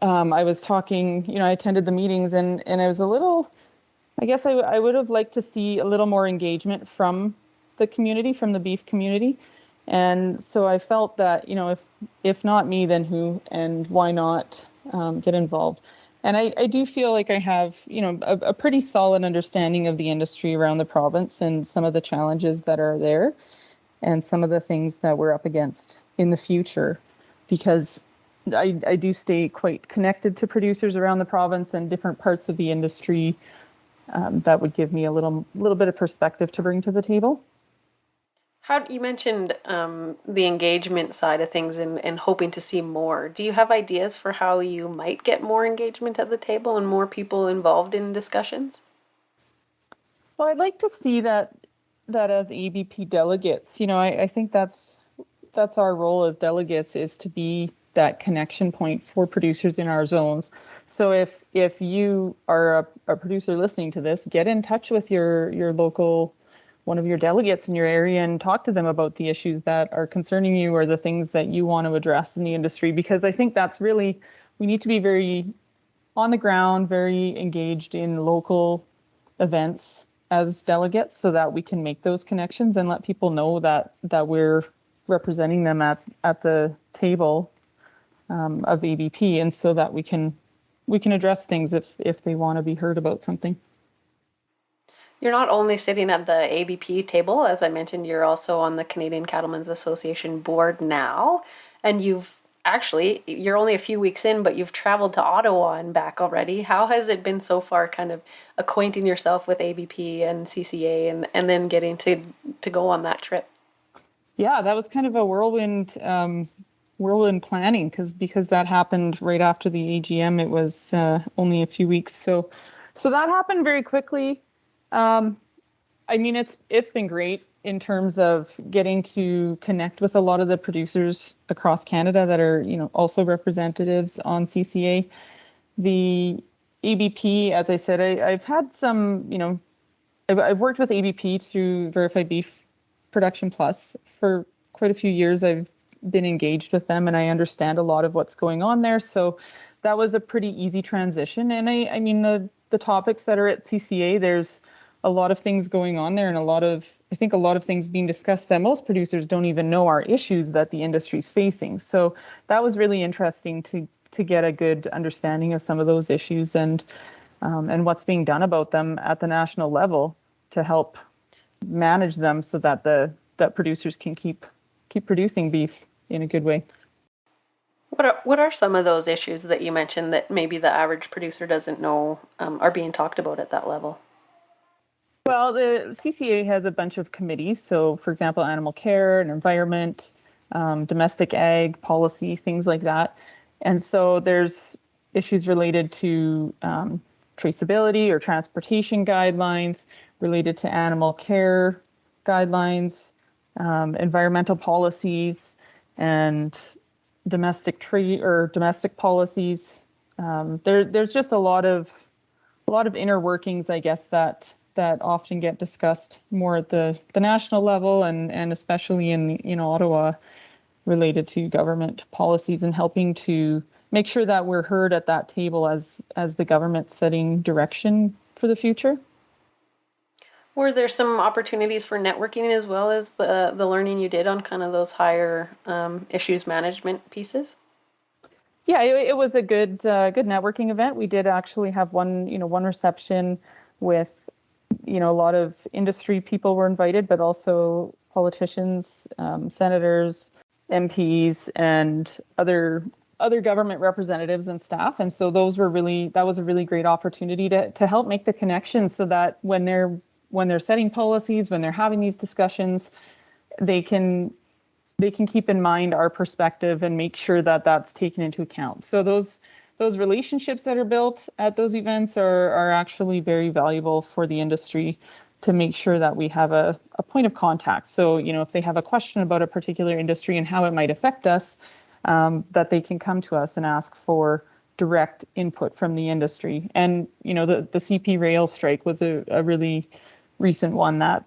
I was talking, I attended the meetings, and I was a little, I guess I would have liked to see a little more engagement from the community, from the beef community. And so I felt that, if not me, then who, and why not get involved? And I do feel like I have, a pretty solid understanding of the industry around the province and some of the challenges that are there and some of the things that we're up against in the future, because I do stay quite connected to producers around the province and different parts of the industry. That would give me a little bit of perspective to bring to the table. You mentioned the engagement side of things and hoping to see more. Do you have ideas for how you might get more engagement at the table and more people involved in discussions? Well, I'd like to see that as ABP delegates. I think that's that's our role as delegates, is to be that connection point for producers in our zones. So if you are a producer listening to this, get in touch with your local, one of your delegates in your area, and talk to them about the issues that are concerning you or the things that you want to address in the industry, because I think that's really, we need to be very on the ground, very engaged in local events as delegates, so that we can make those connections and let people know that we're representing them at the table of ABP, and so that we can address things if they want to be heard about something. You're not only sitting at the ABP table, as I mentioned, you're also on the Canadian Cattlemen's Association board now, and you're only a few weeks in, but you've traveled to Ottawa and back already. How has it been so far, kind of acquainting yourself with ABP and CCA and then getting to go on that trip? Yeah, that was kind of a whirlwind planning, because that happened right after the AGM. It was only a few weeks, so that happened very quickly. I mean, it's been great in terms of getting to connect with a lot of the producers across Canada that are, also representatives on CCA. The ABP, as I said, I've had some, I've worked with ABP through Verified Beef Production Plus for quite a few years. I've been engaged with them, and I understand a lot of what's going on there. So that was a pretty easy transition. And I mean, the topics that are at CCA, there's a lot of things going on there, and I think a lot of things being discussed that most producers don't even know are issues that the industry's facing. So that was really interesting to get a good understanding of some of those issues and what's being done about them at the national level to help manage them, so that that producers can keep producing beef in a good way. What are some of those issues that you mentioned that maybe the average producer doesn't know are being talked about at that level? Well, the CCA has a bunch of committees. So, for example, animal care and environment, domestic ag policy, things like that. And so there's issues related to traceability or transportation guidelines, related to animal care guidelines, environmental policies, and domestic policies. There's just a lot of inner workings, I guess, that often get discussed more at the national level, and especially in Ottawa, related to government policies and helping to make sure that we're heard at that table as the government setting direction for the future. Were there some opportunities for networking as well as the learning you did on kind of those higher issues management pieces? Yeah, it was a good networking event. We did actually have one reception with, a lot of industry people were invited, but also politicians, senators, MPs, and other government representatives and staff. And so that was a really great opportunity to help make the connection, so that when they're setting policies, when they're having these discussions, they can keep in mind our perspective and make sure that that's taken into account. So those relationships that are built at those events are actually very valuable for the industry, to make sure that we have a point of contact. So, if they have a question about a particular industry and how it might affect us, that they can come to us and ask for direct input from the industry. And, the CP rail strike was a really recent one that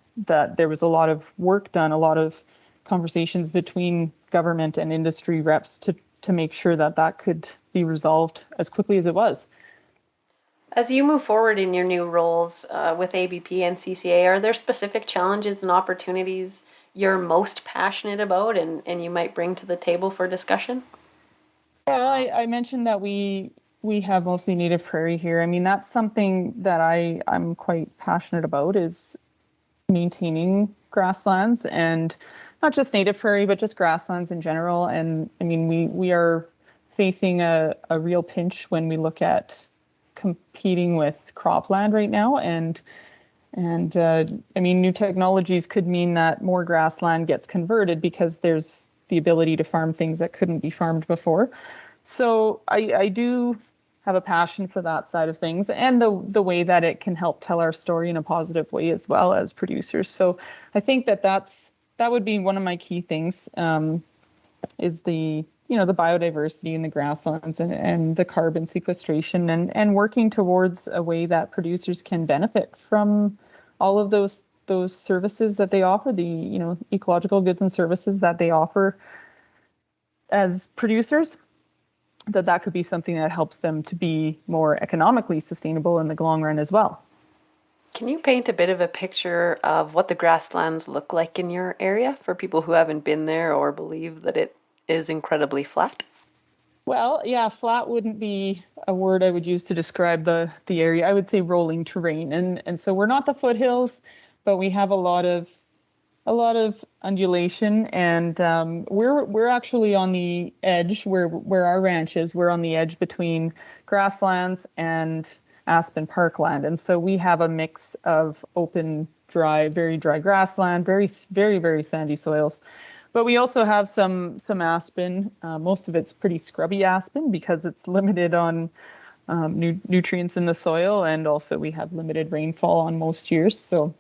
there was a lot of work done, a lot of conversations between government and industry reps to make sure that could be resolved as quickly as it was. As you move forward in your new roles with ABP and CCA, are there specific challenges and opportunities you're most passionate about and you might bring to the table for discussion? Well, I mentioned that we have mostly native prairie here. I mean, that's something that I'm quite passionate about, is maintaining grasslands, and not just native prairie, but just grasslands in general. And I mean, we are facing a real pinch when we look at competing with cropland right now. And I mean, new technologies could mean that more grassland gets converted, because there's the ability to farm things that couldn't be farmed before. So I do have a passion for that side of things, and the way that it can help tell our story in a positive way as well as producers. So I think that would be one of my key things. the the biodiversity in the grasslands and the carbon sequestration and working towards a way that producers can benefit from all of those services that they offer, the ecological goods and services that they offer as producers, that could be something that helps them to be more economically sustainable in the long run as well. Can you paint a bit of a picture of what the grasslands look like in your area for people who haven't been there or believe that it is incredibly flat? Well, yeah, flat wouldn't be a word I would use to describe the area. I would say rolling terrain, and so we're not the foothills, but we have a lot of undulation, and we're actually on the edge where our ranch is. We're on the edge between grasslands and aspen parkland, and so we have a mix of open, very dry grassland, very very sandy soils. But we also have some aspen. Most of it's pretty scrubby aspen because it's limited on nutrients in the soil, and also we have limited rainfall on most years. So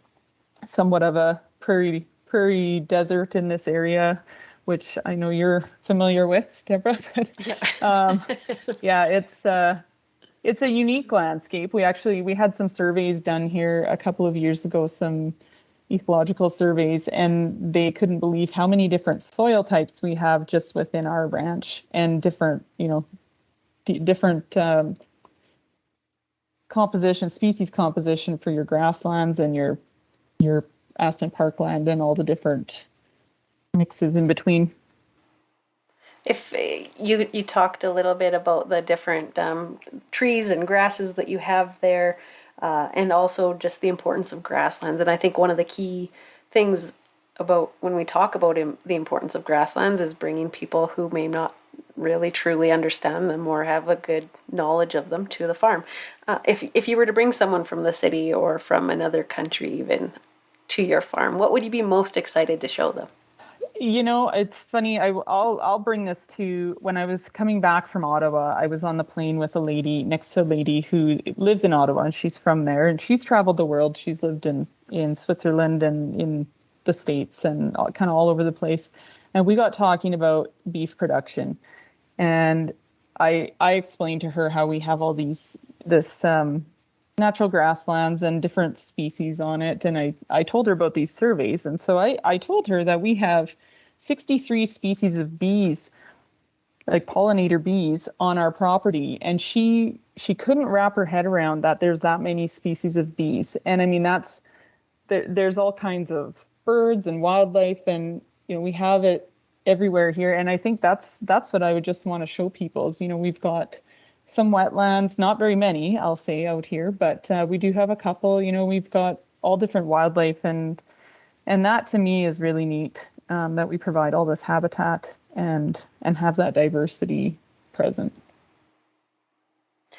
somewhat of a prairie desert in this area, which I know you're familiar with, Deborah. Yeah, it's a unique landscape. We had some surveys done here a couple of years ago, some ecological surveys, and they couldn't believe how many different soil types we have just within our ranch, and different species composition for your grasslands and your aspen parkland and all the different mixes in between. If you talked a little bit about the different trees and grasses that you have there, and also just the importance of grasslands. And I think one of the key things about when we talk about the importance of grasslands is bringing people who may not really truly understand them or have a good knowledge of them to the farm. If you were to bring someone from the city or from another country even to your farm, what would you be most excited to show them? It's funny. I'll bring this to when I was coming back from Ottawa. I was on the plane with a lady who lives in Ottawa, and she's from there, and she's traveled the world. She's lived in Switzerland and in the States and kind of all over the place. And we got talking about beef production, and I explained to her how we have all this natural grasslands and different species on it. And I told her about these surveys. And so I told her that we have 63 species of bees, like pollinator bees, on our property. And she couldn't wrap her head around that there's that many species of bees. And I mean, there's all kinds of birds and wildlife, and we have it everywhere here. And I think that's what I would just want to show people is, we've got some wetlands, not very many, I'll say, out here, but we do have a couple. We've got all different wildlife, and that to me is really neat, that we provide all this habitat and have that diversity present.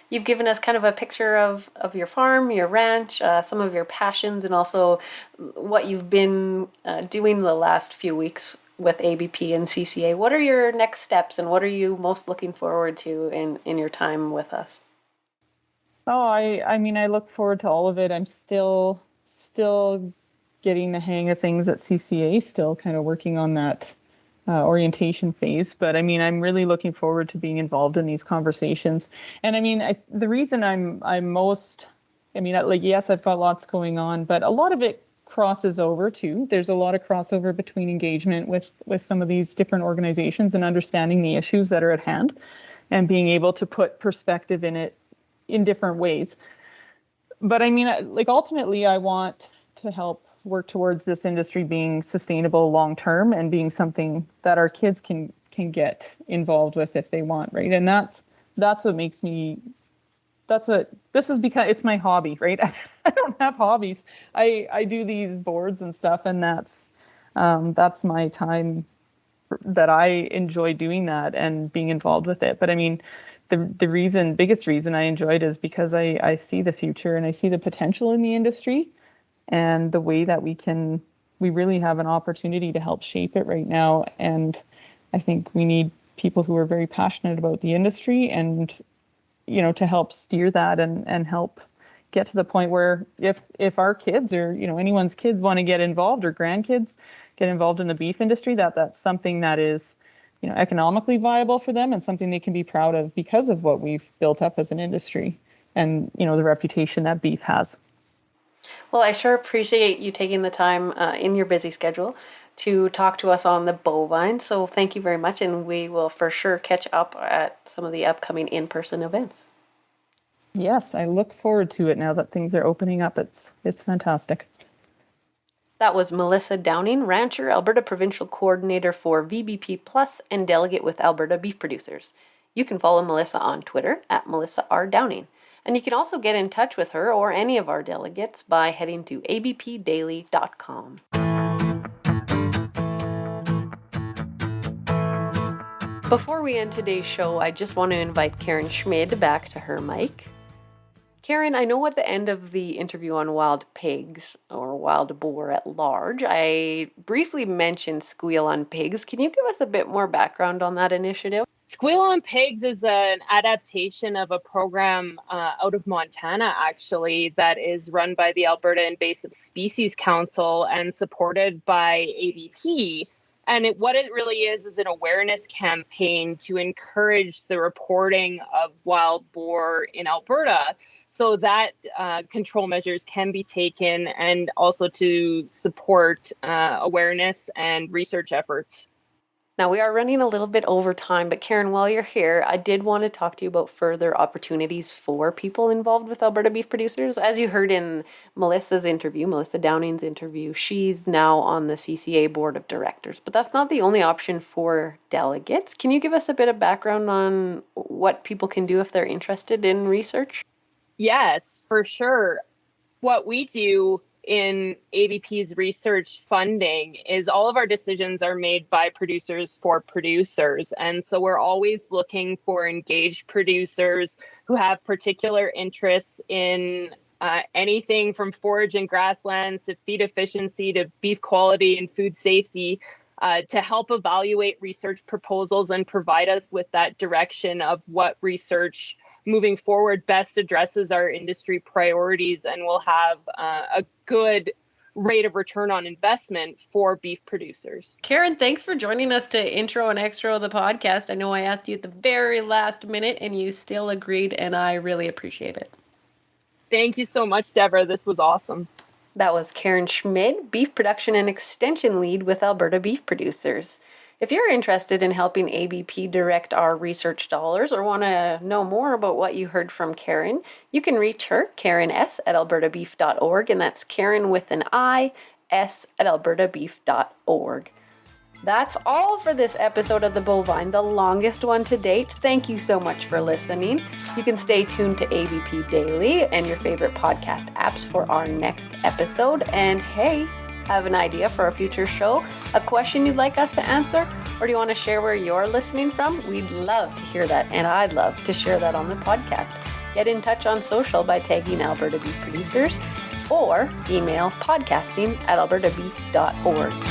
You've given us kind of a picture of your farm, your ranch, some of your passions, and also what you've been doing the last few weeks with ABP and CCA. What are your next steps, and what are you most looking forward to in your time with us? Oh, I mean, I look forward to all of it. I'm still getting the hang of things at CCA, still kind of working on that orientation phase. But I mean, I'm really looking forward to being involved in these conversations. And I mean, the reason I'm most, yes, I've got lots going on, but a lot of it crosses over too. There's a lot of crossover between engagement with some of these different organizations and understanding the issues that are at hand and being able to put perspective in it in different ways. But I mean, ultimately, I want to help work towards this industry being sustainable long term and being something that our kids can get involved with if they want, right? And that's what makes me. This is because it's my hobby, right? I don't have hobbies. I do these boards and stuff, and that's my time that I enjoy doing that and being involved with it. But I mean, the biggest reason I enjoy it is because I see the future and I see the potential in the industry and the way that we really have an opportunity to help shape it right now. And I think we need people who are very passionate about the industry and to help steer that and help get to the point where if our kids or anyone's kids want to get involved or grandkids get involved in the beef industry, that's something that is economically viable for them and something they can be proud of because of what we've built up as an industry and, the reputation that beef has. Well, I sure appreciate you taking the time in your busy schedule to talk to us on the bovine. So thank you very much, and we will for sure catch up at some of the upcoming in-person events. Yes, I look forward to it now that things are opening up. It's fantastic. That was Melissa Downing, rancher, Alberta Provincial Coordinator for VBP Plus and delegate with Alberta Beef Producers. You can follow Melissa on Twitter at Melissa R. Downing. And you can also get in touch with her or any of our delegates by heading to abpdaily.com. Before we end today's show, I just want to invite Karin Schmid back to her mic. Karin, I know at the end of the interview on wild pigs or wild boar at large, I briefly mentioned Squeal on Pigs. Can you give us a bit more background on that initiative? Squeal on Pigs is an adaptation of a program out of Montana, actually, that is run by the Alberta Invasive Species Council and supported by ABP. And what it really is an awareness campaign to encourage the reporting of wild boar in Alberta so that control measures can be taken, and also to support awareness and research efforts. Now, we are running a little bit over time, but Karin, while you're here, I did want to talk to you about further opportunities for people involved with Alberta Beef Producers. As you heard in Melissa Downing's interview, she's now on the CCA Board of Directors, but that's not the only option for delegates. Can you give us a bit of background on what people can do if they're interested in research? Yes, for sure. What we do in ABP's research funding is all of our decisions are made by producers for producers. And so we're always looking for engaged producers who have particular interests in anything from forage and grasslands to feed efficiency to beef quality and food safety, to help evaluate research proposals and provide us with that direction of what research moving forward best addresses our industry priorities and will have a good rate of return on investment for beef producers. Karin, thanks for joining us to intro and extra the podcast. I know I asked you at the very last minute and you still agreed, and I really appreciate it. Thank you so much, Debra. This was awesome. That was Karin Schmid, Beef Production and Extension Lead with Alberta Beef Producers. If you're interested in helping ABP direct our research dollars or want to know more about what you heard from Karin, you can reach her, Karin S. at albertabeef.org, and that's Karin with an I, S at albertabeef.org. That's all for this episode of The Bovine, the longest one to date. Thank you so much for listening. You can stay tuned to ABP Daily and your favorite podcast apps for our next episode. And hey, have an idea for a future show, a question you'd like us to answer, or do you want to share where you're listening from? We'd love to hear that, and I'd love to share that on the podcast. Get in touch on social by tagging Alberta Beef Producers or email podcasting@albertabeef.org.